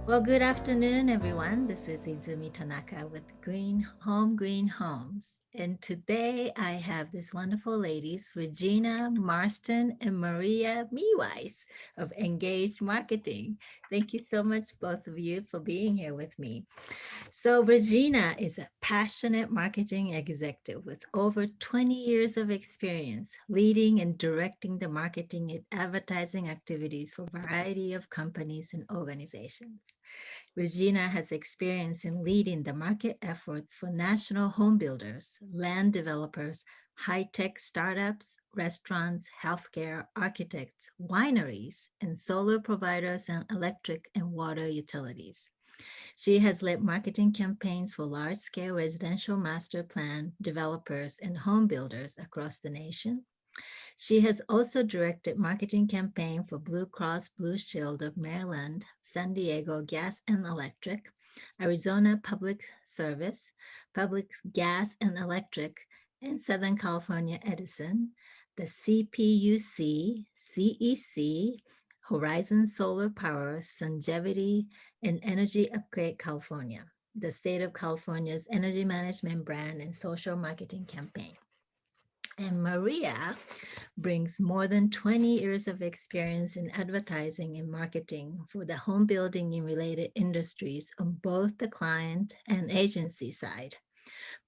Well, good afternoon, everyone. This is Izumi Tanaka with Green Homes. And today I have these wonderful ladies, Regina, Marston, and Maria Meeuwisse of Engaged Marketing. Thank you so much, both of you, for being here with me. So, Regina is a passionate marketing executive with over 20 years of experience leading and directing the marketing and advertising activities for a variety of companies and organizations. Regina has experience in leading the market efforts for national home builders, land developers, high tech startups, restaurants, healthcare, architects, wineries, and solar providers and electric and water utilities. She has led marketing campaigns for large scale residential master plan developers and home builders across the nation. She has also directed marketing campaign for Blue Cross Blue Shield of Maryland, San Diego Gas and Electric, Arizona Public Service, Public Gas and Electric, and Southern California Edison, the CPUC, CEC, Horizon Solar Power, Sungevity, and Energy Upgrade California, the state of California's energy management brand and social marketing campaign. And Maria brings more than 20 years of experience in advertising and marketing for the home building and related industries on both the client and agency side.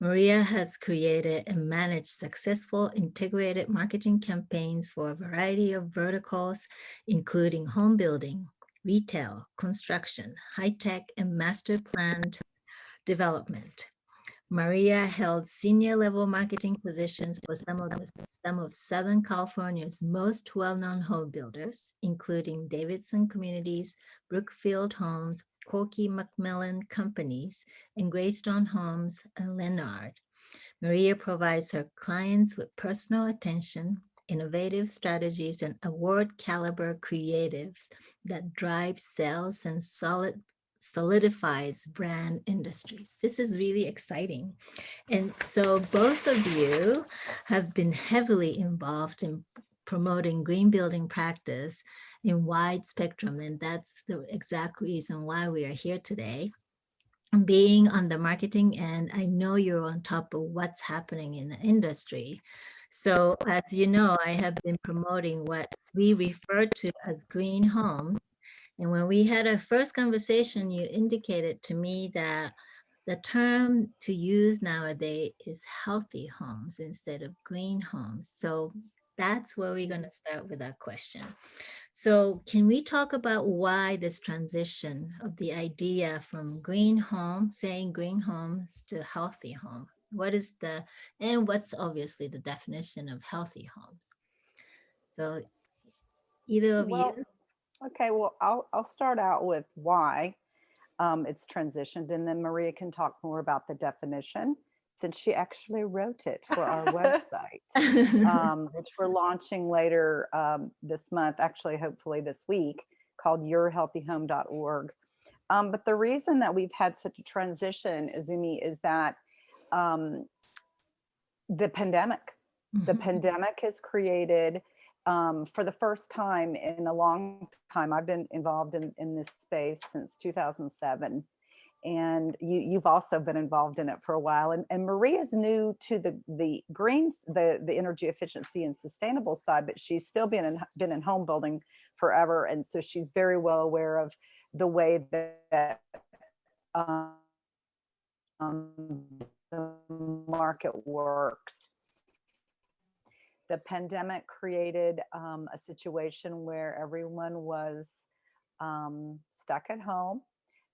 Maria has created and managed successful integrated marketing campaigns for a variety of verticals, including home building, retail, construction, high tech, and master planned development. Maria held senior level marketing positions for some of Southern California's most well-known home builders, including Davidson Communities, Brookfield Homes, Corky Macmillan Companies, and Greystone Homes and Leonard. Maria provides her clients with personal attention, innovative strategies, and award caliber creatives that drive sales and solidifies brand industries. This is really exciting. And so both of you have been heavily involved in promoting green building practice in wide spectrum. And that's the exact reason why we are here today. Being on the marketing end, I know you're on top of what's happening in the industry. So as you know, I have been promoting what we refer to as green homes. And when we had a first conversation, you indicated to me that the term to use nowadays is healthy homes instead of green homes. So that's where we're going to start with our question. So, can we talk about why this transition of the idea from green home, saying green homes, to healthy home? What is the, and what's obviously the definition of healthy homes? So, either of Well, you? okay. Well, I'll start out with why it's transitioned, and then Maria can talk more about the definition since she actually wrote it for our website, which we're launching later this month, actually, hopefully this week, called yourhealthyhome.org. But the reason that we've had such a transition, Izumi, is that um, the pandemic. The Mhm. pandemic has created, for the first time in a long time, I've been involved in this space since 2007. And you've also been involved in it for a while. And Maria's new to the greens, the energy efficiency and sustainable side, but she's still been in home building forever. And so she's very well aware of the way that the market works. The pandemic created a situation where everyone was stuck at home.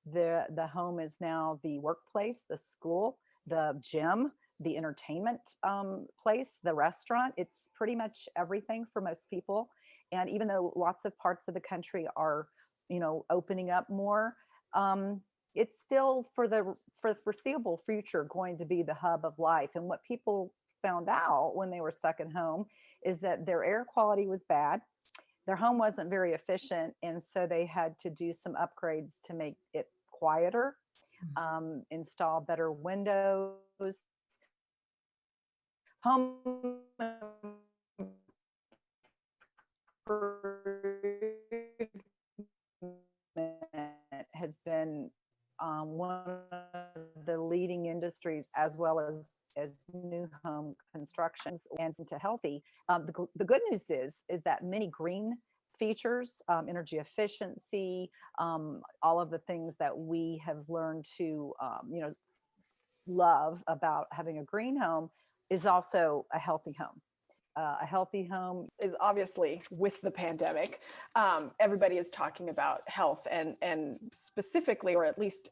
The home is now the workplace, the school, the gym, the entertainment place, the restaurant. It's pretty much everything for most people. And even though lots of parts of the country are, opening up more, it's still for the foreseeable future going to be the hub of life. And what people found out when they were stuck at home is that their air quality was bad, their home wasn't very efficient, and so they had to do some upgrades to make it quieter, install better windows, home improvement has been industries, as well as new home constructions and into healthy. The good news is that many green features, energy efficiency, all of the things that we have learned to, love about having a green home is also a healthy home. A healthy home is obviously with the pandemic, everybody is talking about health and specifically, or at least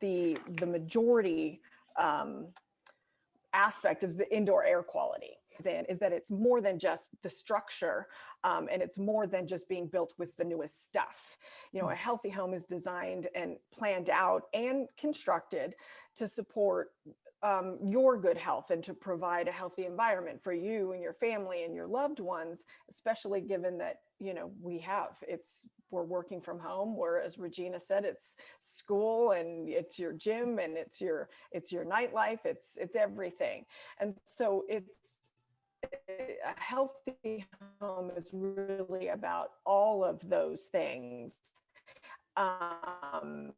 the majority aspect of the indoor air quality is that it's more than just the structure, and it's more than just being built with the newest stuff. A healthy home is designed and planned out and constructed to support your good health and to provide a healthy environment for you and your family and your loved ones, especially given that we're working from home, where, as Regina said, it's school and it's your gym and it's your nightlife, it's everything. And so a healthy home is really about all of those things, and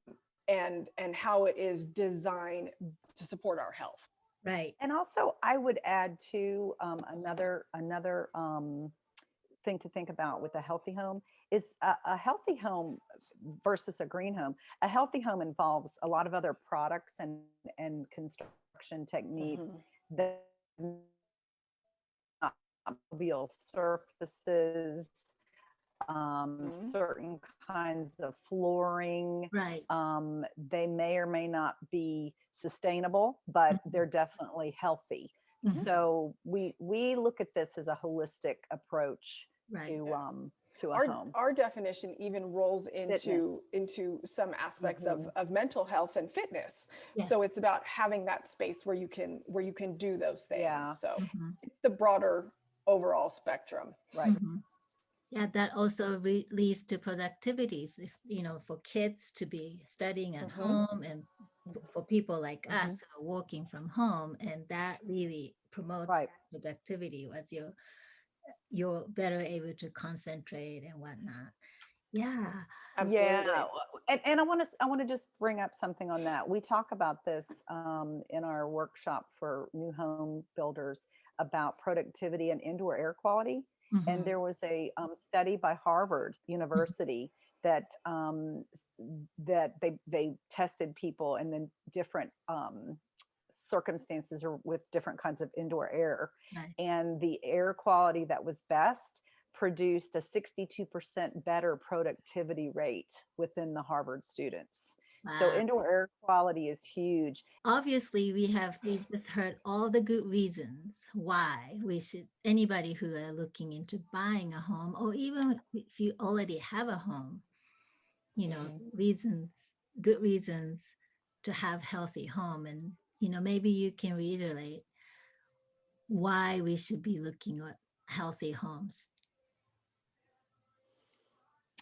how it is designed to support our health. Right. And also, I would add to another thing to think about with a healthy home is a healthy home versus a green home. A healthy home involves a lot of other products and construction techniques that mobile surfaces, certain kinds of flooring. Right. They may or may not be sustainable, but they're definitely healthy. So we look at this as a holistic approach to a home. Our definition even rolls into some aspects of mental health and fitness. Yes. So it's about having that space where you can do those things. Yeah. So it's the broader overall spectrum. Right. Yeah, that also leads to productivities, for kids to be studying at home, and for people like us who are working from home, and that really promotes productivity as you're better able to concentrate and whatnot. Yeah. Absolutely. Yeah, and I want to just bring up something on that. We talk about this in our workshop for new home builders about productivity and indoor air quality. And there was a study by Harvard University that that they tested people and then different circumstances or with different kinds of indoor air, and the air quality that was best produced a 62% better productivity rate within the Harvard students. Wow. So indoor air quality is huge. Obviously, we just heard all the good reasons why anybody who are looking into buying a home, or even if you already have a home, good reasons to have healthy home. And, maybe you can reiterate why we should be looking at healthy homes.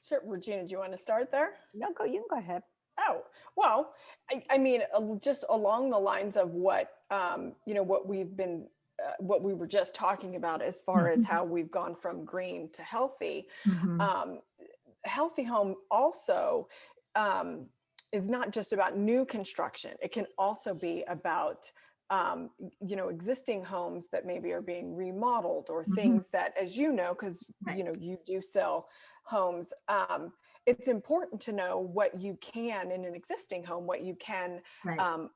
Sure. Regina, do you want to start there? No, you can go ahead. Oh, well, I mean, just along the lines of what, what we were just talking about as far as how we've gone from green to healthy. Healthy home also is not just about new construction. It can also be about existing homes that maybe are being remodeled, or things that, as because you do sell homes, it's important to know what you can in an existing home, what you can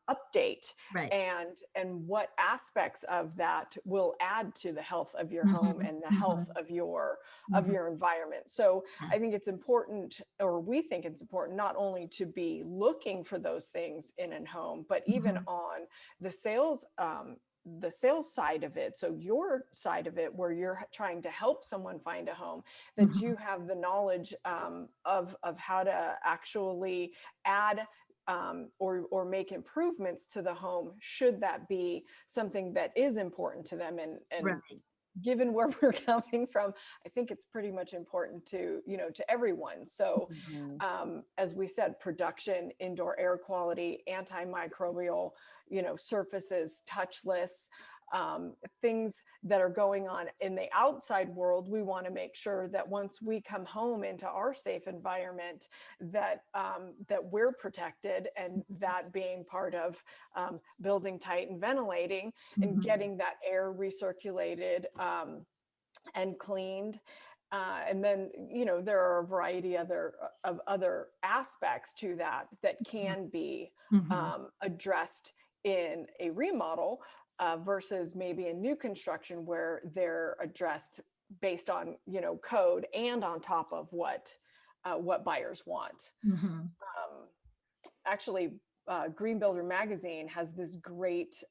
update, and what aspects of that will add to the health of your home and the health of your environment. So I think it's important, or we think it's important, not only to be looking for those things in a home, but even on the sales side of it. So your side of it, where you're trying to help someone find a home, that you have the knowledge of how to actually add or make improvements to the home, should that be something that is important to them. And given where we're coming from, I think it's pretty much important to everyone. So as we said, production, indoor air quality, antimicrobial, surfaces, touchless, things that are going on in the outside world, we want to make sure that once we come home into our safe environment, that that we're protected, and that being part of building tight and ventilating and getting that air recirculated and cleaned. And then, you know, there are a variety of other aspects to that that can be addressed in a remodel versus maybe a new construction, where they're addressed based on, you know, code and on top of what buyers want. Actually, Green Builder magazine has this great,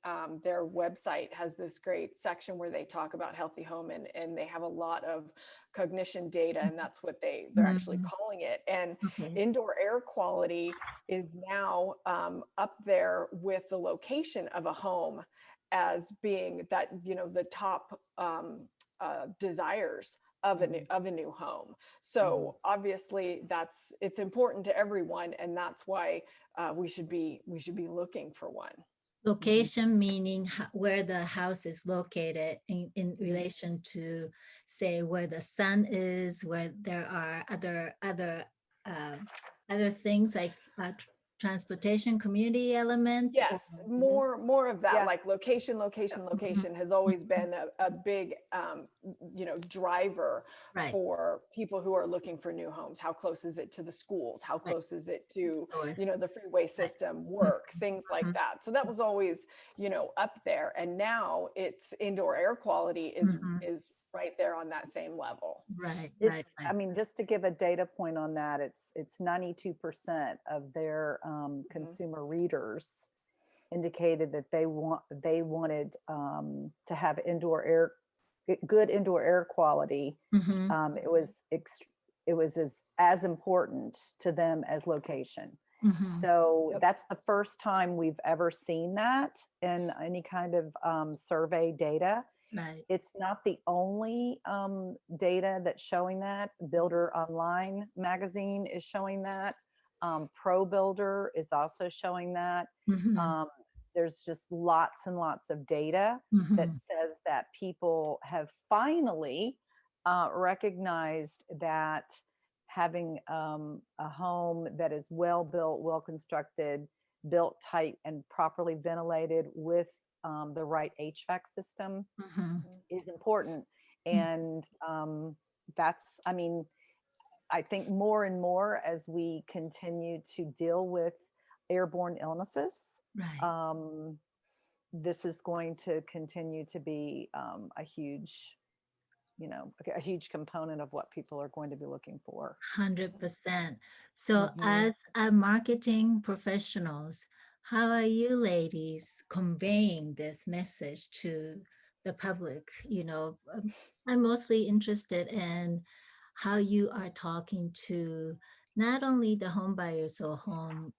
their website has this great section where they talk about healthy home, and they have a lot of cognition data, and that's what they're actually calling it. And Okay. indoor air quality is now up there with the location of a home as being that, you know, the top desires of a new home. So obviously it's important to everyone, and that's why we should be looking for one. Location meaning where the house is located in relation to, say, where the sun is, where there are other things like transportation, community elements. Yes, more of that, Yeah. like location has always been a big, you know, driver Right. for people who are looking for new homes. How close is it to the schools? How close is it to, you know, the freeway system, work, things like that. So that was always, you know, up there. And now it's indoor air quality is right there on that same level. Right, It's, right, I mean, just to give a data point on that, it's 92% of their consumer readers indicated that they wanted to have good indoor air quality. It was as important to them as location. So that's the first time we've ever seen that in any kind of survey data. right. It's not the only data that's showing that. Builder Online magazine is showing that. Pro Builder is also showing that. There's just lots and lots of data that says that people have finally recognized that having a home that is well built, well constructed, built tight and properly ventilated with the right HVAC system is important. And that's, I mean, I think more and more as we continue to deal with airborne illnesses, Right. this is going to continue to be a huge, you know, a huge component of what people are going to be looking for. 100%. So, as a marketing professionals, how are you ladies conveying this message to the public? You know, I'm mostly interested in how you are talking to not only the home buyers or home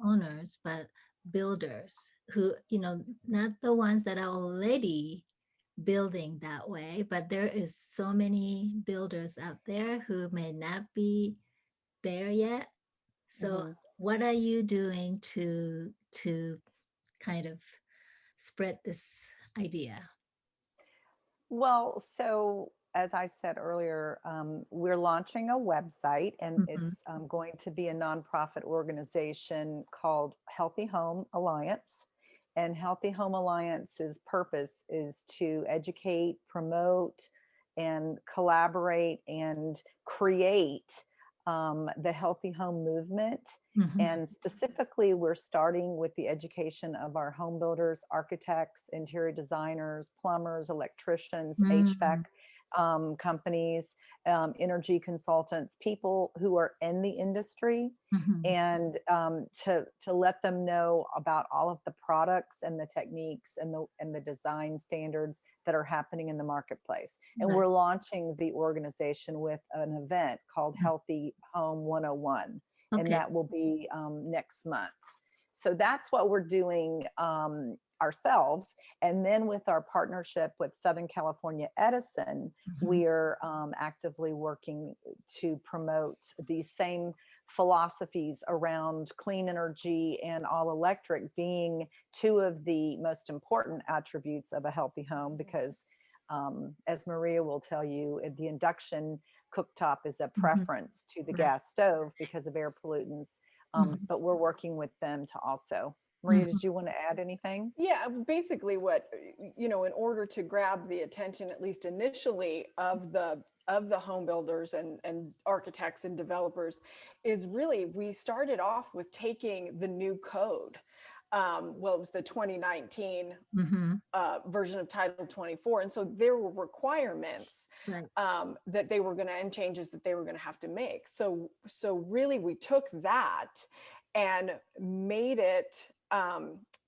owners, but builders who, you know, not the ones that are already building that way, but there is so many builders out there who may not be there yet. So what are you doing to kind of spread this idea? Well, so as I said earlier, we're launching a website, and it's going to be a nonprofit organization called Healthy Home Alliance. And Healthy Home Alliance's purpose is to educate, promote, and collaborate and create the healthy home movement. And specifically, we're starting with the education of our home builders, architects, interior designers, plumbers, electricians, HVAC companies, energy consultants, people who are in the industry, and to let them know about all of the products and the techniques and the design standards that are happening in the marketplace. And we're launching the organization with an event called Healthy Home 101, and that will be next month. So that's what we're doing ourselves. And then with our partnership with Southern California Edison, we are actively working to promote these same philosophies around clean energy and all electric being two of the most important attributes of a healthy home, because as Maria will tell you, the induction cooktop is a preference to the Right. gas stove because of air pollutants. But we're working with them to also. Maria, Mhm. did you want to add anything? Yeah, basically what, in order to grab the attention, at least initially, of the home builders and architects and developers, is really, we started off with taking the new code. Well, it was the 2019 Mhm. version of Title 24. And so there were requirements Right. that they were going to, and changes that they were going to have to make. So really we took that and made it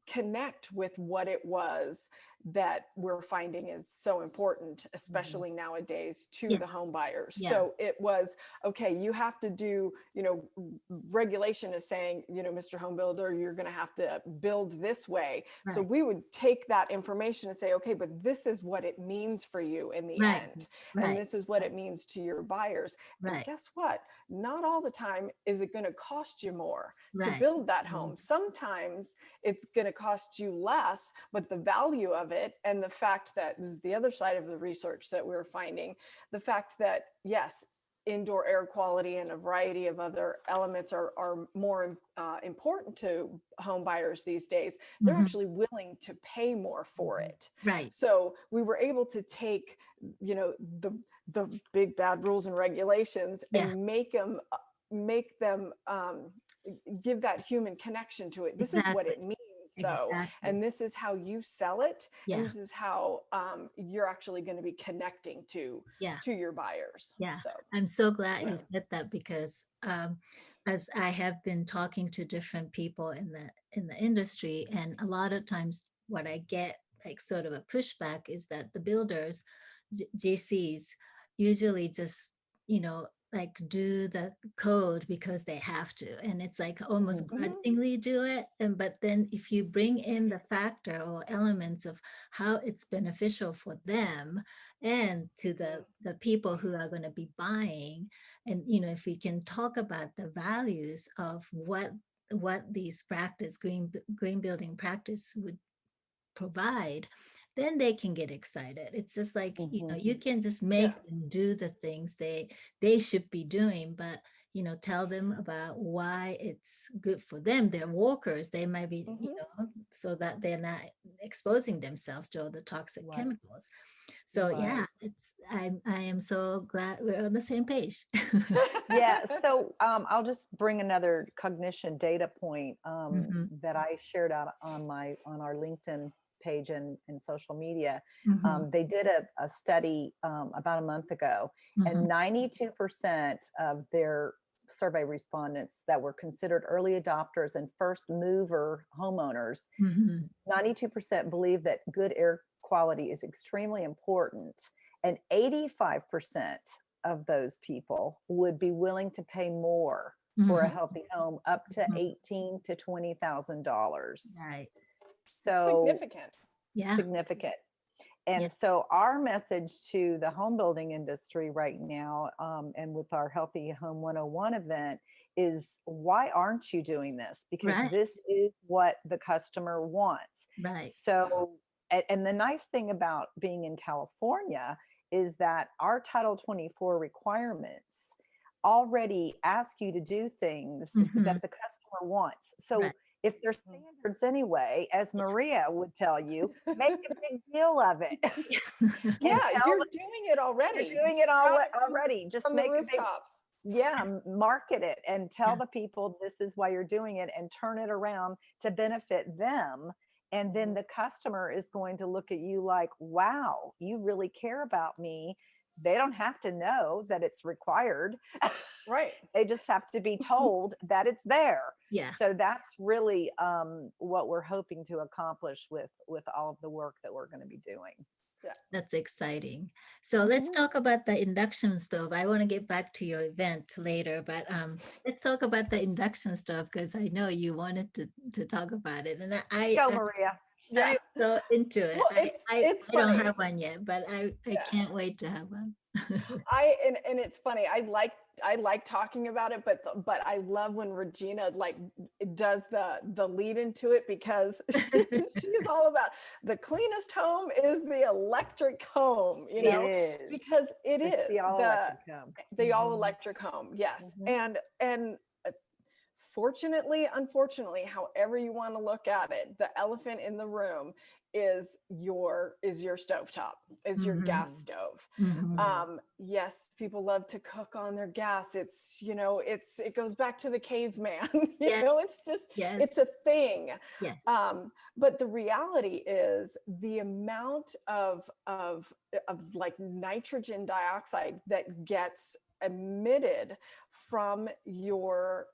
connect with what it was that we're finding is so important, especially nowadays, to Yeah. the home buyers. Yeah. So it was, okay, you have to do, regulation is saying, Mr. Home Builder, you're going to have to build this way. So Right. we would take that information and say, okay, but this is what it means for you in the Right. end. And Right. this is what it means to your buyers. And Right. guess what? Not all the time is it going to cost you more to Right. build that home. Sometimes it's going to cost you less, but the value of it, and the fact that this is the other side of the research that we're finding, the fact that, yes, indoor air quality and a variety of other elements are more important to home buyers these days. They're Mhm. actually willing to pay more for it. Right. So we were able to take, the big bad rules and regulations Yeah. and make them give that human connection to it. This is what Exactly. it means, though, Exactly. and this is how you sell it, and Yeah. this is how you're actually going to be connecting Yeah. to your buyers. Yeah. So I'm so glad yeah. you said that, because as I have been talking to different people in the industry, and a lot of times what I get, like, sort of a pushback, is that the builders, GCs, usually just, like, do the code because they have to, and it's like almost grudgingly do it. And but then if you bring in the factor or elements of how it's beneficial for them and to the people who are going to be buying, and if we can talk about the values of what these green building practice would provide, then they can get excited. It's just like, you can just Yeah. make them do the things they should be doing, but tell them about why it's good for them. They're walkers. They might be, so that they're not exposing themselves to all the toxic Right. chemicals. So yeah, Right. I am so glad we're on the same page. Yeah. So I'll just bring another cognition data point Mhm. that I shared out on our LinkedIn page and social media. Mhm. They did a study about a month ago, Mhm. and 92% of their survey respondents that were considered early adopters and first mover homeowners, Mhm. 92% believe that good air quality is extremely important, and 85% of those people would be willing to pay more for a Mhm. healthy home, up to Mhm. $18,000 to $20,000. Right. It's So significant. Yeah. significant. Yeah. And so our message to the home building industry right now, and with our Healthy Home 101 event, is why aren't you doing this? Because Right. this is what the customer wants. Right. So, and the nice thing about being in California is that our Title 24 requirements already ask you to do things Mhm. that the customer wants. Right. So if there's standards anyway, as Maria would tell you, make a big deal of it. Yeah, And tell you're them doing it you're already. doing it Shout it already. Just from the make a big, rooftops. yeah, market it and tell Yeah. the people this is why you're doing it, and turn it around to benefit them. And then the customer is going to look at you like, wow, you really care about me. They don't have to know that it's required. Right. They just have to be told that it's there. Yeah. So that's really what we're hoping to accomplish with all of the work that we're going to be doing. Yeah. That's exciting. So let's talk about the induction stove. I want to get back to your event later, but let's talk about the induction stove, because I know you wanted to talk about it. And Go, Maria. Yeah. I'm so into it. Well, it's I don't funny. have one yet, but I Yeah. can't wait to have one. And it's funny. I like talking about it, but I love when Regina like does the lead into it because she's all about the cleanest home is the electric home, you It know, is. because it It's the is all electric home. the all Mhm. electric home. Yes. Mhm. And fortunately, unfortunately, however you want to look at it, the elephant in the room is your stovetop, is your Mhm. gas stove. Mhm. Yes, people love to cook on their gas. It's, you know, it goes back to the caveman. You Yes, know, it's just yes, it's a thing. yes. But the reality is the amount of like nitrogen dioxide that gets emitted from your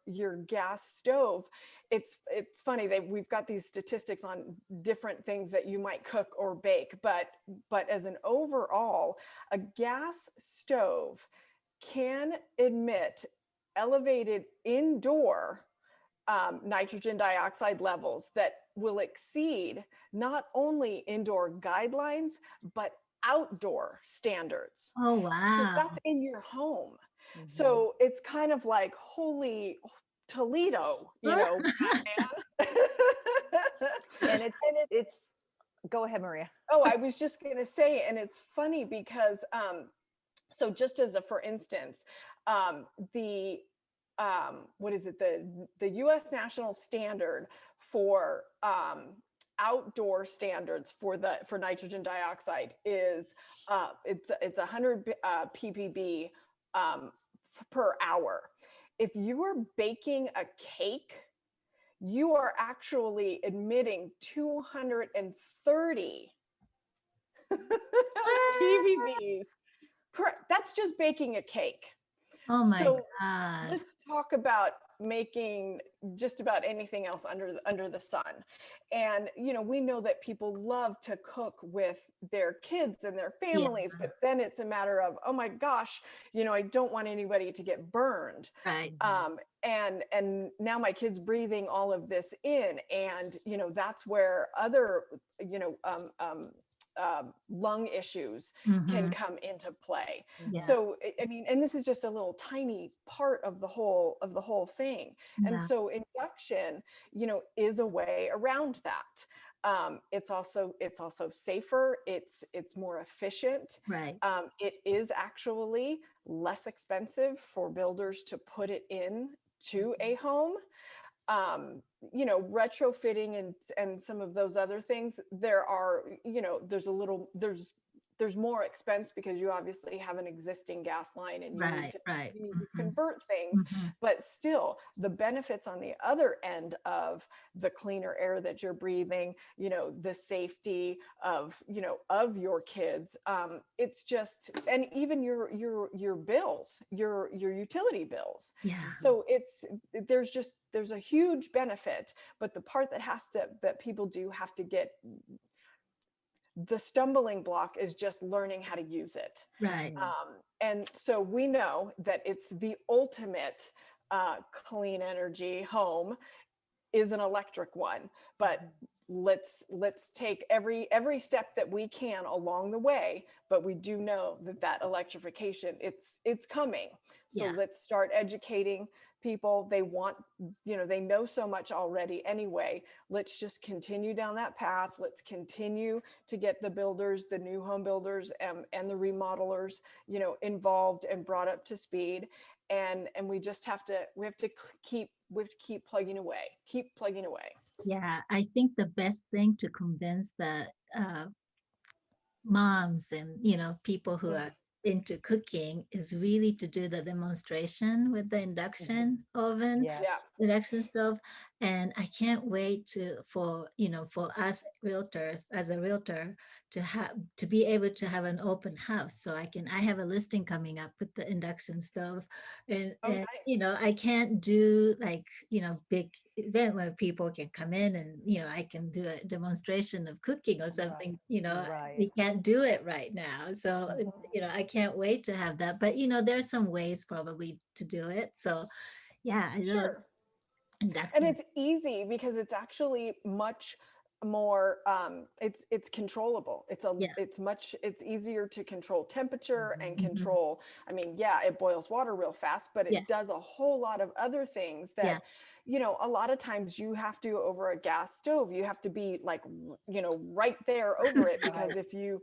gas stove. It's funny that we've got these statistics on different things that you might cook or bake, but as an overall, a gas stove can emit elevated indoor nitrogen dioxide levels that will exceed not only indoor guidelines but outdoor standards. Oh, So wow. that's in your home. Mhm. So it's kind of like holy Toledo, you know, Batman. And And it's it's go ahead, Maria. oh, I was just gonna say, and it's funny because so just as a for instance, the what is it, the US national standard for outdoor standards for nitrogen dioxide is it's 100 ppb per hour. If you are baking a cake, you are actually emitting 230 ppbs. Correct. That's just baking a cake. Oh my So God. let's talk about making just about anything else under the sun. And you know, we know that people love to cook with their kids and their Yeah, families, but then it's a matter of, oh my gosh, you know, I don't want anybody to get burned. right. And now my kid's breathing all of this in, and you know, that's where other, you know, lung issues can Mhm. come into play. Yeah, So I mean, and this is just a little tiny part of the whole thing. And yeah, so induction, you know, is a way around that. It's also safer. It's more efficient. right. It is actually less expensive for builders to put it in to a home. You know, retrofitting and some of those other things, there are, you know, there's more expense because you obviously have an existing gas line and Right, right. you need to Mhm. convert things. Mhm. But still, the benefits on the other end of the cleaner air that you're breathing, you know, the safety of, you know, of your kids, it's just, and even your bills, your utility bills. Yeah, So there's a huge benefit, but the part that people do have to get, the stumbling block is just learning how to use it. right. And so we know that it's the ultimate clean energy home is an electric one, but let's take every step that we can along the way. But we do know that electrification, it's coming. So Yeah, let's start educating people. They want, you know, they know so much already anyway. Let's just continue down that path. Let's continue to get the builders, the new home builders, and the remodelers, you know, involved and brought up to speed. And we just have to keep plugging away, keep plugging away. yeah. I think the best thing to convince the moms and people who Mhm. are into cooking is really to do the demonstration with the induction oven, Yes. Yeah. induction stove. And I can't wait for us realtors, as a realtor, to be able to have an open house, so I have a listing coming up with the induction stove. and Oh, and nice. I can't do like big event where people can come in and I can do a demonstration of cooking or Right. something. Right. We can't do it right now, so Mhm. I can't wait to have that. But there's some ways probably to do it. So yeah, I love Sure. And induction. it's easy because it's actually much more it's controllable. Yeah. It's easier to control temperature and Mhm. control. I mean, yeah, it boils water real fast, but Yeah. it does a whole lot of other things Yeah. that, a lot of times you have to, over a gas stove, you have to be like, right there over it, Right. because if you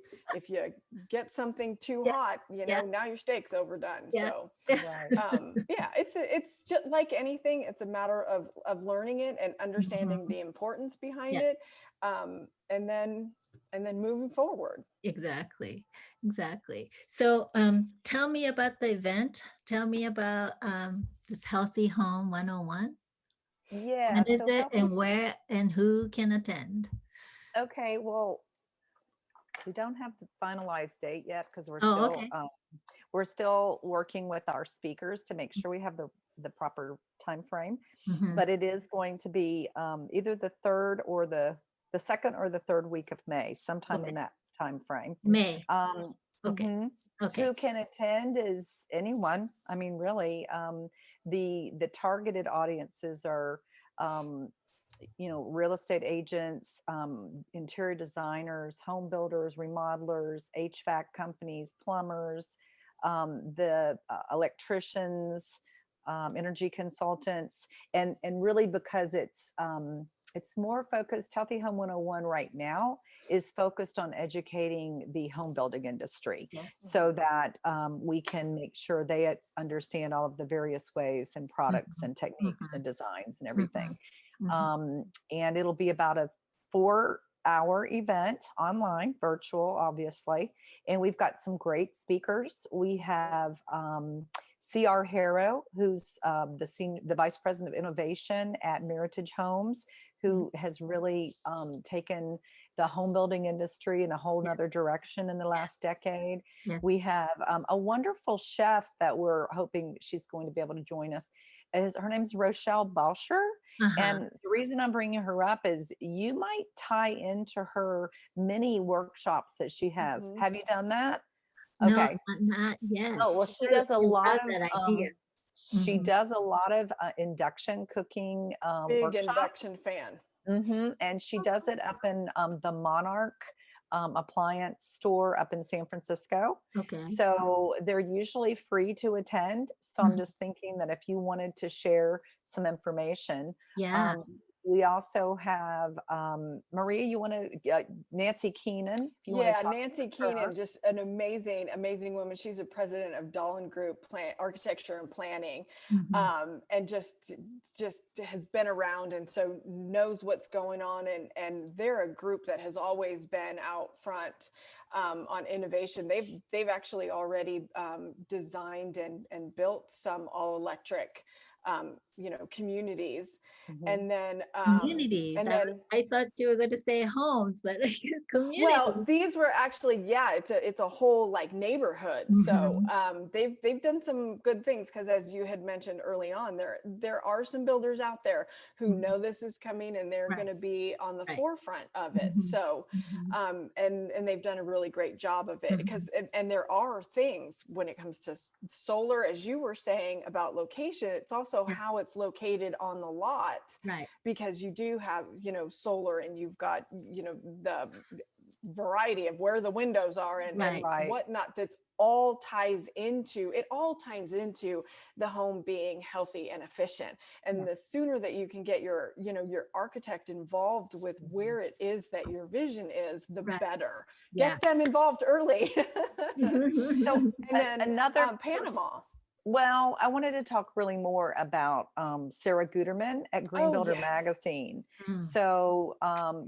get something too Yeah. hot, Yeah. now your steak's overdone. Yeah. So Right. yeah, it's just like anything. It's a matter of learning it and understanding Mhm. the importance behind Yeah. it, and then moving forward. Exactly. Exactly. So tell me about the event. Tell me about this Healthy Home 101. Yeah. When is So it healthy. and where and who can attend? Okay. Well, we don't have the finalized date yet because Oh, okay. we're still working with our speakers to make sure we have the proper time frame. Mhm. But it is going to be either the third or the second or the third week of May, sometime in Okay. that time frame. May. Okay. Mhm. Okay. Who can attend is anyone. I mean, really, the targeted audiences are, um, real estate agents, interior designers, home builders, remodelers, HVAC companies, plumbers, the electricians, energy consultants, and really because it's more focused. Healthy Home 101 right now is focused on educating the home building industry Yeah. so that we can make sure they understand all of the various ways and products Mhm. and techniques Mhm. and designs and everything. Mhm. Mhm. And it'll be about a 4-hour event online, virtual, obviously. And we've got some great speakers. We have C.R. Harrow, who's the vice president of innovation at Meritage Homes, Mhm. who has really taken the home building industry in a whole Yes. nother direction in the Yes. last decade. Yes. We have a wonderful chef that we're hoping she's going to be able to join us. Her name's Rochelle Balsher. Uh-huh. And the reason I'm bringing her up is you might tie into her mini workshops that she has. Mhm. Have you done that? No, Okay. not yet. Oh, well, I love that idea. she Mhm. does a lot of induction cooking Big workshops. induction fan. And she does it up in the Monarch appliance store up in San Francisco. Okay. So they're usually free to attend. So I'm Mhm. just thinking that if you wanted to share some information, Yeah. um, we also have Maria. You want to Nancy Keenan? If you want to Yeah, talk Nancy to Keenan, her. just an amazing, amazing woman. She's a president of Dolan Group Architecture and Planning, Mhm. and just has been around, and so knows what's going on. And they're a group that has always been out front on innovation. They've actually already designed and built some all electric, communities, Mhm. and then Communities. and I then I thought you were going to say homes, but well, communities. these were actually, yeah, it's a whole like neighborhood. So Mhm. they've done some good things, because as you had mentioned early on, there are some builders out there who Mhm. know this is coming, and they're going Right. to be on the Right. forefront of it. Mhm. So Mhm. and they've done a really great job of it, Mhm. because and there are things when it comes to solar, as you were saying about location. It's also Yeah. how it's located on the lot, Right. because you do have, solar, and you've got, the variety of where the windows are and Right. Right. whatnot. That's all ties into the home being healthy and efficient. Yeah. And the sooner that you can get your architect involved with Mhm. where it is that your vision is, the Right. better. Yeah. Get them involved early. So And then another person. Panama. Well, I wanted to talk really more about Sarah Guterman at Green Oh, Builder yes. Magazine. Mm. So,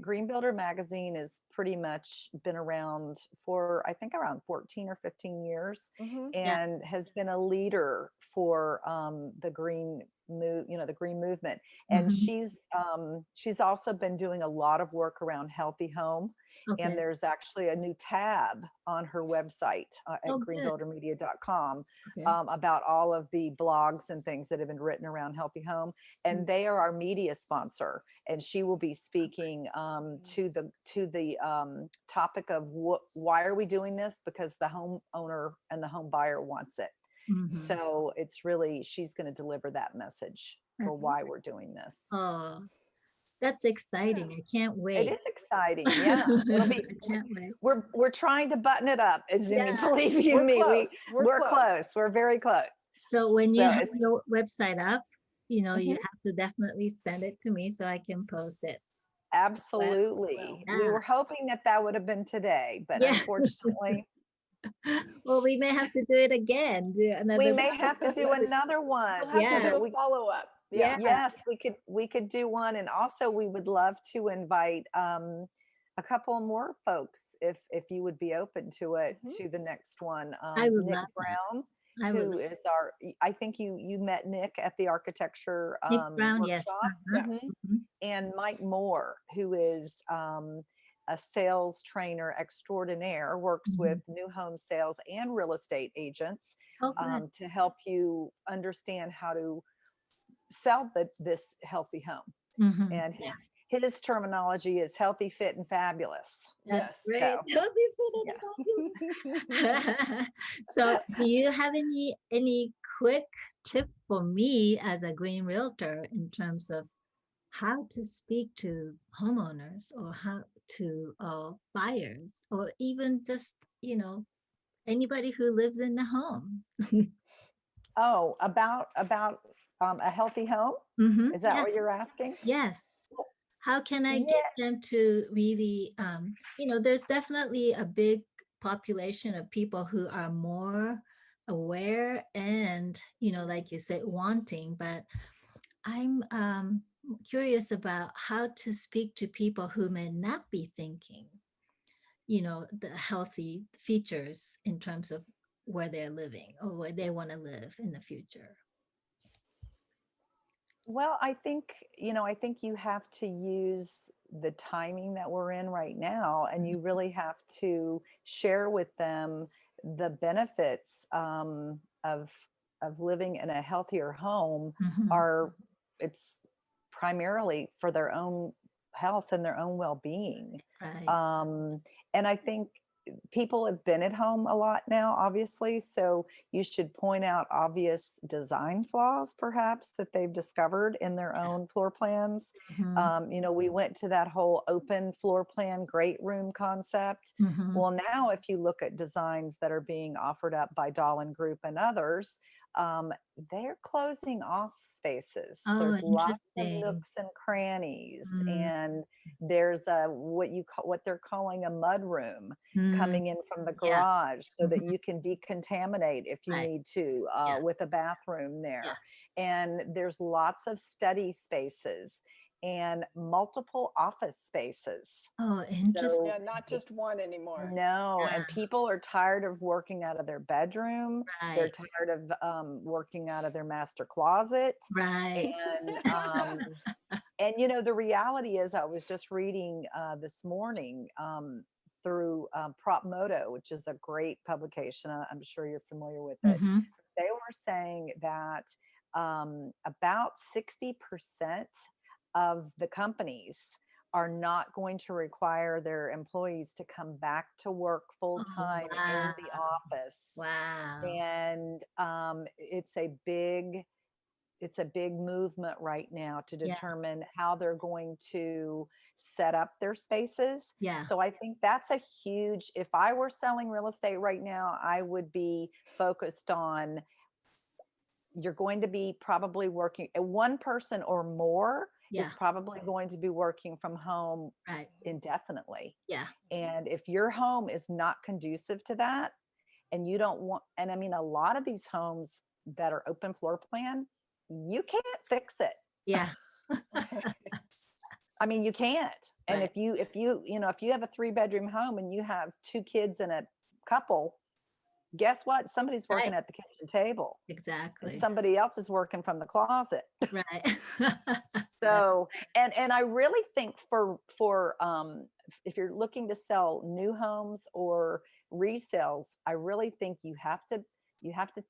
Green Builder Magazine has pretty much been around for, I think, around 14 or 15 years, Hmm. Yeah. and has been a leader for the the green movement. And Mhm. she's also been doing a lot of work around healthy home. And Okay. there's actually a new tab on her website at Oh, good. greenbuildermedia.com Okay. about all of the blogs and things that have been written around healthy home, and they are our media sponsor. And she will be speaking to the topic of why are we doing this? Because the homeowner and the home buyer wants it. Mhm. So it's really she's going to deliver that message for That's why we're doing this. oh, That's exciting. I can't It wait. is exciting. Yeah. It'll be, I can't wait. we're trying to button it up, Izumi. Yeah. Believe you We're me, close. we're close. We're very close. So when you So have it's, your website up, you know, you Mhm. have to definitely send it to me so I can post it. Absolutely. We Yeah. were hoping that that would have been today, but Yeah. unfortunately, Well, we may have to do it again. Do we another. may have to do another one. We'll have to Yeah. do a We follow-up. Yeah. Yeah. Yes, we could do one, and also we would love to invite a couple more folks if you would be open to it Mhm. to the next one. I would Nick love that. Brown, I would who love is our, I think you met Nick at the architecture Nick Brown. Yes. workshop. Uh-huh. Mhm. Mhm. And Mike Moore, who is a sales trainer extraordinaire, works with Mhm. new home sales and real estate agents Oh, good. to help you understand how to sell this healthy home. Mhm. And Yeah, his terminology is healthy, fit, and fabulous. that's Yes. great. So Don't be yeah. fabulous. So, do you have any quick tip for me as a green realtor in terms of how to speak to homeowners or how to buyers or even just anybody who lives in the home? Oh, about a healthy home? Is that Yes, what you're asking? yes. How can I get Yeah. them to really, there's definitely a big population of people who are more aware and, like you said, wanting, but I'm curious about how to speak to people who may not be thinking, the healthy features in terms of where they're living or where they want to live in the future. Well, I think you have to use the timing that we're in right now, and you really have to share with them the benefits of living in a healthier home. Mhm. Are It's primarily for their own health and their own well-being. Right. Um, and I think people have been at home a lot now, obviously. So you should point out obvious design flaws, perhaps, that they've discovered in their Yeah. own floor plans. Mhm. We went to that whole open floor plan, great room concept. Mhm. Well, now if you look at designs that are being offered up by Dahlin Group and others, um, they're closing off spaces. Oh, There's lots of interesting. nooks and crannies, Mm, and there's a what they're calling a mud room mm, coming in from the yeah. garage so that Mhm. you can decontaminate if you Right. need to, Yeah. with a bathroom Yeah. there. And there's lots of study spaces and multiple office spaces. Oh, interesting. So Yeah, not just one anymore. no, Yeah. and people are tired of working out of their bedroom. They're Right. tired of working out of their master closet. Right. And the reality is, I was just reading this morning through Prop Moto, which is a great publication. I'm sure you're familiar with it. Mhm. They were saying that about 60% of the companies are not going to require their employees to come back to work full Oh, time in wow. the office. Wow. And it's a big movement right now to Yeah. determine how they're going to set up their spaces. Yeah. So I think that's a huge, if I were selling real estate right now, I would be focused on, you're going to be probably working, one person or more is Yeah. probably going to be working from home Right. indefinitely. Yeah. And if your home is not conducive to that, and you don't want, and I mean, a lot of these homes that are open floor plan, you can't fix it. Yeah. I mean, you can't. And Right. if you have a 3-bedroom home and you have 2 kids and a couple, guess what? Somebody's working Right. at the kitchen table and Exactly. somebody else is working from the closet. Right. That- So, and I really think for if you're looking to sell new homes or resales, I really think you have to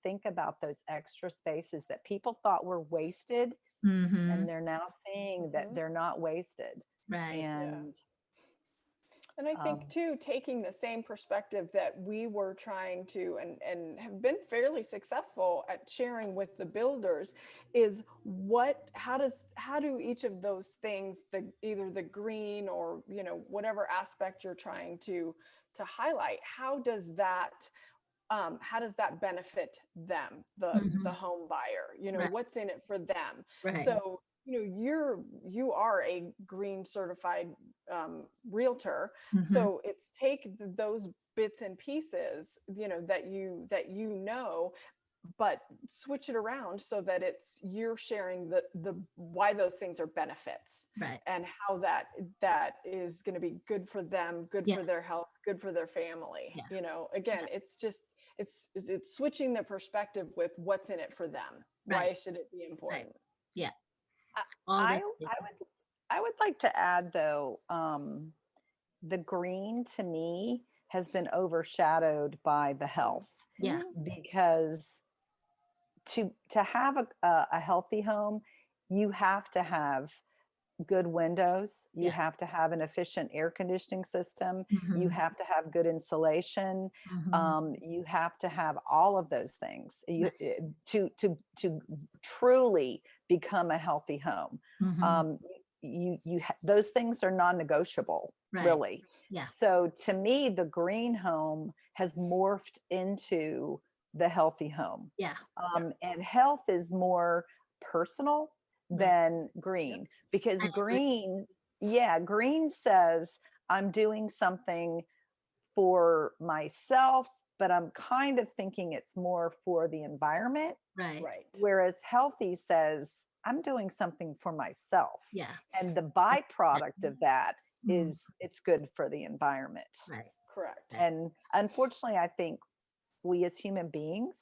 think about those extra spaces that people thought were wasted, and Mhm. they're now seeing that Mhm. they're not wasted. Right. Yeah. And And I think too, taking the same perspective that we were trying to and have been fairly successful at sharing with the builders is how do each of those things, either the green or, you know, whatever aspect you're trying to highlight, how does that benefit them, the Mhm. home buyer? You know, Right. what's in it for them? Right. So, you know, you are a green certified realtor. Mhm. So it's take those bits and pieces, you know, that you know, but switch it around so that you're sharing the why those things are benefits, Right. and how that is going to be good for them, good Yeah. for their health, good for their family. Yeah. You know, again, it's just it's switching the perspective with what's in it for them. Right. Why should it be Right. important? Yeah. I All I that. would like to add though, the green to me has been overshadowed by the health, Yeah. because to have a healthy home, you have to have good windows, you Yeah. have to have an efficient air conditioning system, you Mhm. have to have good insulation, Mhm. you have to have all of those things Right. to truly become a healthy home. Mhm. um, those things are non-negotiable, Right. really. Yeah. So to me, the green home has morphed into the healthy home. Yeah. And health is more personal Right. than Yep. green, because I agree. green says I'm doing something for myself, but I'm kind of thinking it's more for the environment. Right. Right. Whereas healthy says I'm doing something for myself. Yeah. And the byproduct of that Mm. is it's good for the environment. Right. Correct. Right. And unfortunately, I think we as human beings,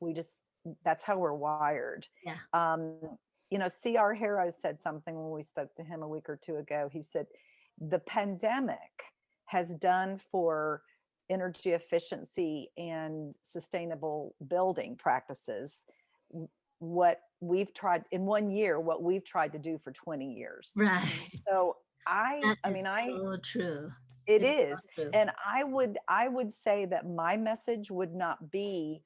we just, that's how we're wired. Yeah. Um, you know, C.R. Harrow said something when we spoke to him a week or two ago. He said, the pandemic has done for energy efficiency and sustainable building practices what we've tried in 1 year, what we've tried to do for 20 years. Right. So That I is mean, so true. it It's so is. true. And I would say that my message would not be,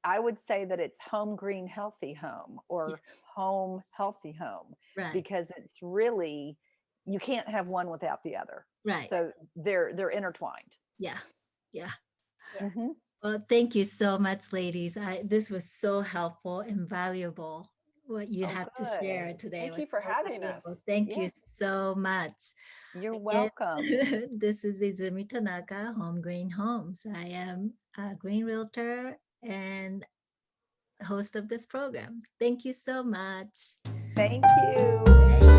I would say that it's home green healthy home Yeah. or home healthy home, Right. because it's really, you can't have one without the other. Right. So they're intertwined. Yeah. Yeah. Yeah. Mhm. Well, thank you so much, ladies. This was so helpful and valuable. What you Oh, had to good. share today Thank was you for so having valuable. us. Thank Yeah, you so much. you're Again, welcome. this is Izumi Tanaka, Home Green Homes. I am a green realtor and host of this program. Thank you so much. Thank you.